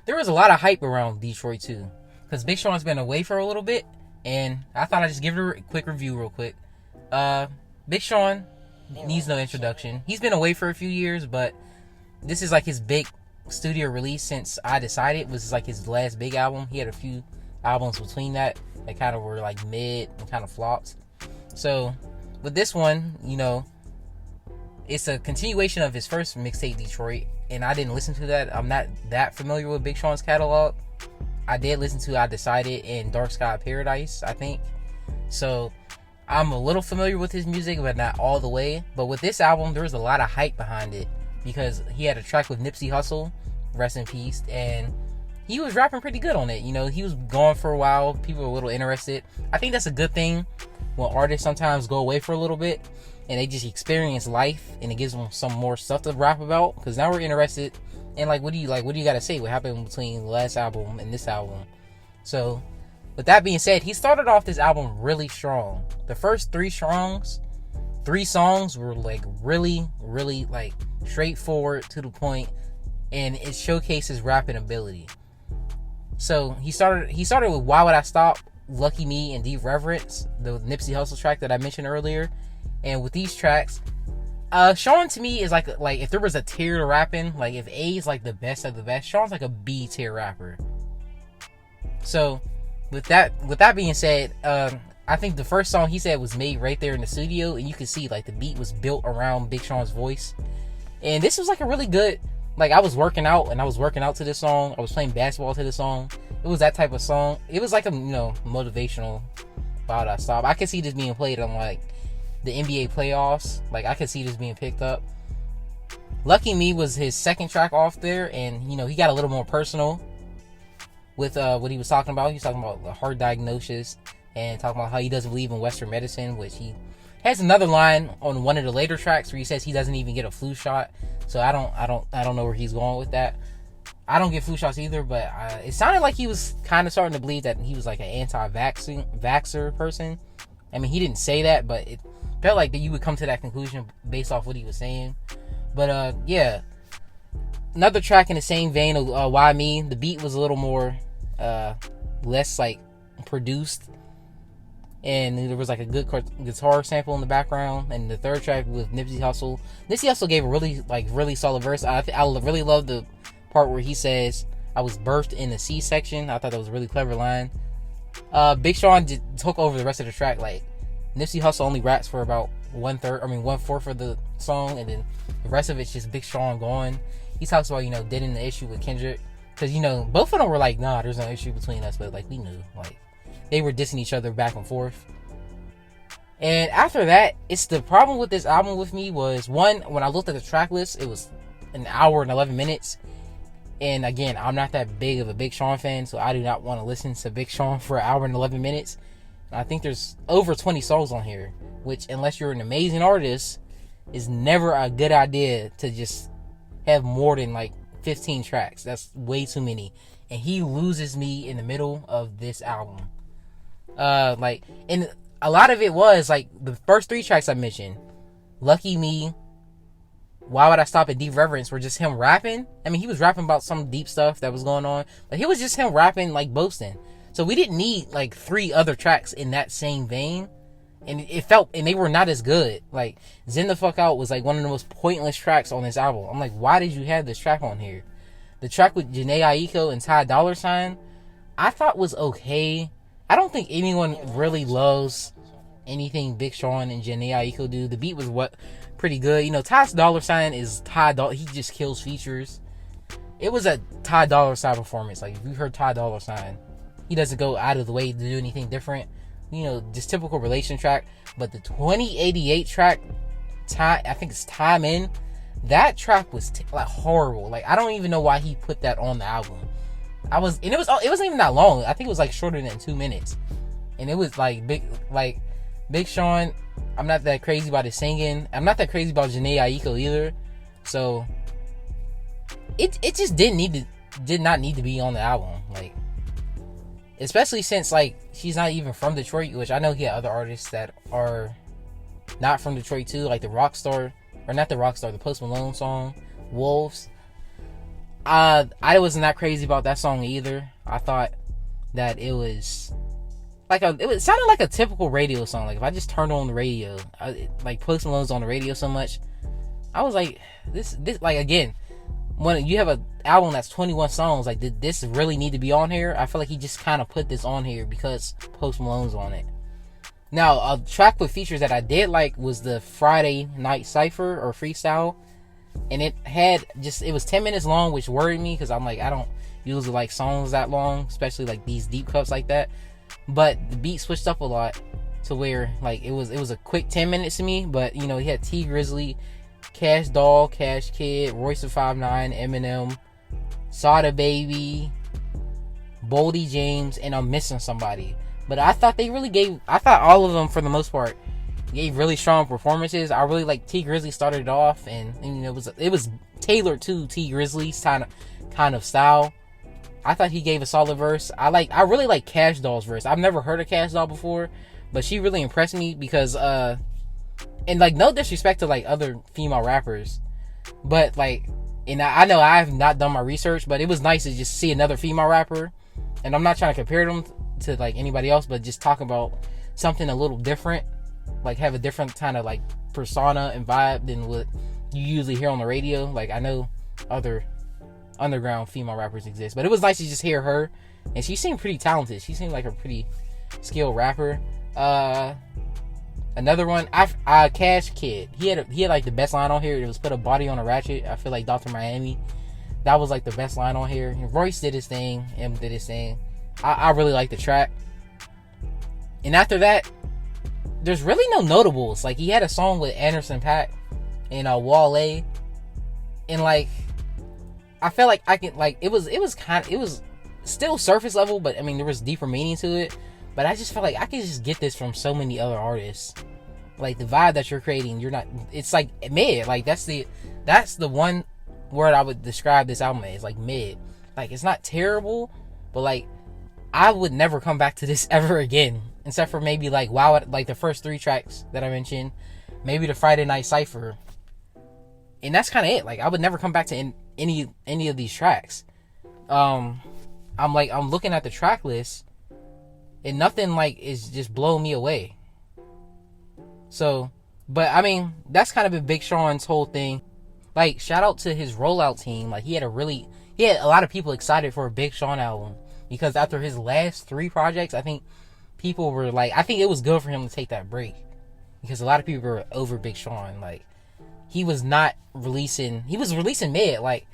there was a lot of hype around Detroit too, because Big Sean's been away for a little bit, and I thought I'd just give it a quick review real quick. Big Sean needs no introduction. He's been away for a few years, but this is like his big studio release since I Decided. It was like his last big album. He had a few albums between that kind of were like mid and kind of flopped. So with this one, it's a continuation of his first mixtape, Detroit, and I didn't listen to that. I'm not that familiar with Big Sean's catalog. I did listen to I Decided and Dark Sky Paradise, I think. So I'm a little familiar with his music, but not all the way. But with this album, there was a lot of hype behind it because he had a track with Nipsey Hussle, rest in peace, and he was rapping pretty good on it. He was gone for a while. People were a little interested. I think that's a good thing when artists sometimes go away for a little bit and they just experience life, and it gives them some more stuff to rap about, because now we're interested in what do you got to say, what happened between the last album and this album. So with that being said, he started off this album really strong. The first three songs were really, really straightforward, to the point, and it showcased his rapping ability. So he started with Why Would I Stop, Lucky Me, and Deep Reverence, the Nipsey Hussle track that I mentioned earlier. And with these tracks, Sean to me is like if there was a tier to rapping, if A is the best of the best, Sean's like a B tier rapper. So with that being said, I think the first song he said was made right there in the studio, and you can see the beat was built around Big Sean's voice. And this was a really good, I was working out to this song. I was playing basketball to this song. It was that type of song. It was a motivational. Why Would I Stop? I could see this being played on the NBA playoffs. I could see this being picked up. Lucky Me was his second track off there, and he got a little more personal with what he was talking about. He was talking about the heart diagnosis and talking about how he doesn't believe in Western medicine, which he has another line on one of the later tracks where he says he doesn't even get a flu shot. So I don't know where he's going with that. I don't get flu shots either, but it sounded like he was kind of starting to believe that he was an anti-vaxxer person. I mean, he didn't say that, but it felt like that you would come to that conclusion based off what he was saying. But yeah, another track in the same vein of Why Me. The beat was a little more less produced, and there was a good guitar sample in the background. And the third track with Nipsey Hussle gave a really solid verse. I really love the part where he says, "I was birthed in a C-section." I thought that was a really clever line. Big Sean took over the rest of the track. Nipsey Hussle only raps for about 1/4 of the song, and then the rest of it's just Big Sean going. He talks about dealing the issue with Kendrick, because both of them were nah, there's no issue between us, but we knew they were dissing each other back and forth. And after that, it's the problem with this album with me was, one, when I looked at the track list, it was an hour and 11 minutes. And again, I'm not that big of a Big Sean fan, so I do not want to listen to Big Sean for an hour and 11 minutes. I think there's over 20 songs on here, which, unless you're an amazing artist, is never a good idea to just have more than 15 tracks. That's way too many. And he loses me in the middle of this album. And a lot of it was the first three tracks I mentioned, Lucky Me, Why Would I Stop, and Deep Reverence, were just him rapping. I mean, he was rapping about some deep stuff that was going on, but he was just him rapping boasting. So we didn't need three other tracks in that same vein, and and they were not as good. Zen the Fuck Out was one of the most pointless tracks on this album. I'm why did you have this track on here? The track with Jhené Aiko and Ty Dolla $ign, I thought was okay. I don't think anyone really loves anything Big Sean and Jhené Aiko do. The beat was pretty good. Ty Dolla $ign is Ty Dolla. He just kills features. It was a Ty Dolla $ign performance. If you heard Ty Dolla $ign, he doesn't go out of the way to do anything different. Just typical relation track. But the 2088 track, I think it's Time In, that track was horrible. I don't even know why he put that on the album. It wasn't even that long. I think it was shorter than 2 minutes. And it was Big Sean, I'm not that crazy about his singing. I'm not that crazy about Jhené Aiko either. So it just did not need to be on the album. Especially since she's not even from Detroit, which I know he had other artists that are not from Detroit too, the Post Malone song, Wolves. I was not crazy about that song either. I thought that it was like it sounded like a typical radio song. Like if I just turned on the radio, like Post Malone's on the radio so much, I was like, this like, again, when you have an album that's 21 songs, like, did this really need to be on here? I feel like he just kind of put this on here because Post Malone's on it. Now, a track with features that I did like was the Friday Night Cypher or Freestyle. And it was 10 minutes long, which worried me because I'm like, I don't usually like songs that long, especially like these deep cuts like that. But the beat switched up a lot to where like it was a quick 10 minutes to me. But you know, he had T Grizzly, Cash Doll, Cash Kid, Royce da 5'9", Eminem, Sada Baby, Boldy James, and I'm missing somebody. But I thought all of them for the most part gave really strong performances. I really like T Grizzly started it off, and you know it was tailored to T Grizzly's kind of style. I thought he gave a solid verse. I really like Cash Doll's verse. I've never heard of Cash Doll before, but she really impressed me because and like no disrespect to like other female rappers, but like, and I know I have not done my research, but it was nice to just see another female rapper, and I'm not trying to compare them to like anybody else, but just talk about something a little different, like have a different kind of like persona and vibe than what you usually hear on the radio. Like I know other underground female rappers exist, but it was nice to just hear her, and she seemed pretty talented. She seemed like a pretty skilled rapper. Another one, Cash Kid. He had like the best line on here. It was put a body on a ratchet. I feel like Dr. Miami. That was like the best line on here. And Royce did his thing. M did his thing. I really like the track. And after that, there's really no notables. Like he had a song with Anderson .Paak and Wale, and like I felt like I could like it was still surface level, but I mean there was deeper meaning to it. But I just felt like I could just get this from so many other artists. Like the vibe that you're creating, it's like mid. Like that's the one word I would describe this album as, like mid. Like it's not terrible, but like I would never come back to this ever again, except for maybe like like the first 3 tracks that I mentioned, maybe the Friday Night Cypher, and that's kind of it. Like I would never come back to any of these tracks. I'm looking at the track list, and nothing like is just blowing me away. So, but I mean, that's kind of been Big Sean's whole thing. Like, shout out to his rollout team. Like, he had a lot of people excited for a Big Sean album, because after his last 3 projects, I think people were like, I think it was good for him to take that break, because a lot of people were over Big Sean. Like, he was releasing mid, like,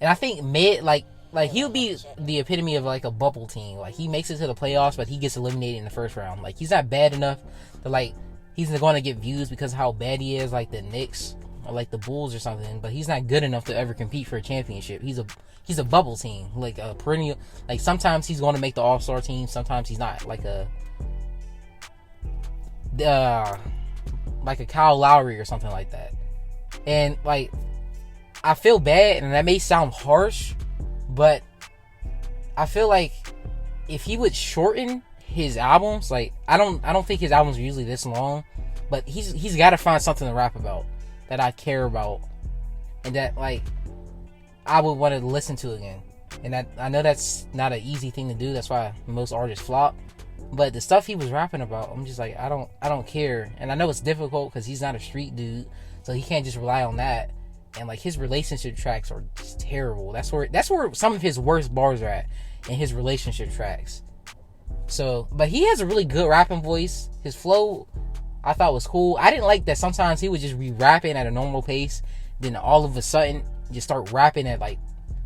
and I think mid, like he'll be the epitome of like a bubble team. Like he makes it to the playoffs, but he gets eliminated in the first round. Like he's not bad enough to like he's going to get views because of how bad he is, like the Knicks or like the Bulls or something. But he's not good enough to ever compete for a championship. He's a bubble team, like a perennial. Like sometimes he's going to make the All-Star team, sometimes he's not. Like a Kyle Lowry or something like that. And like I feel bad, and that may sound harsh, but I feel like if he would shorten his albums, like I don't think his albums are usually this long, but he's got to find something to rap about that I care about, and that like I would want to listen to again. And I know that's not an easy thing to do. That's why most artists flop. But the stuff he was rapping about, I'm just like I don't care. And I know it's difficult because he's not a street dude, so he can't just rely on that. And like his relationship tracks are just terrible. That's where some of his worst bars are at, in his relationship tracks. So, but he has a really good rapping voice. His flow, I thought, was cool. I didn't like that sometimes he would just be rapping at a normal pace, then all of a sudden just start rapping at like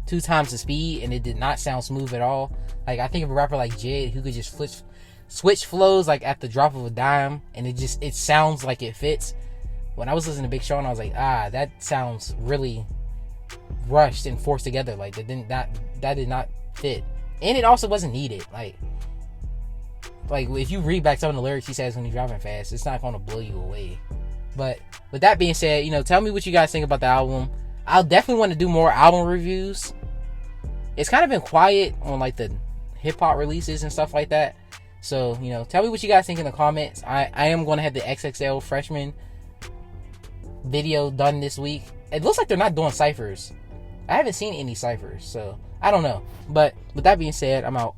2 times the speed, and it did not sound smooth at all. Like I think of a rapper like Jid who could just switch flows like at the drop of a dime, and it sounds like it fits. When I was listening to Big Sean, I was like, that sounds really rushed and forced together. Like that did not fit, and it also wasn't needed. Like if you read back some of the lyrics he says when he's driving fast, it's not going to blow you away. But with that being said, tell me what you guys think about the album. I'll definitely want to do more album reviews. It's kind of been quiet on like the hip hop releases and stuff like that. So tell me what you guys think in the comments. I am going to have the XXL freshman video done this week. It looks like they're not doing ciphers. I haven't seen any ciphers, so I don't know. But with that being said, I'm out.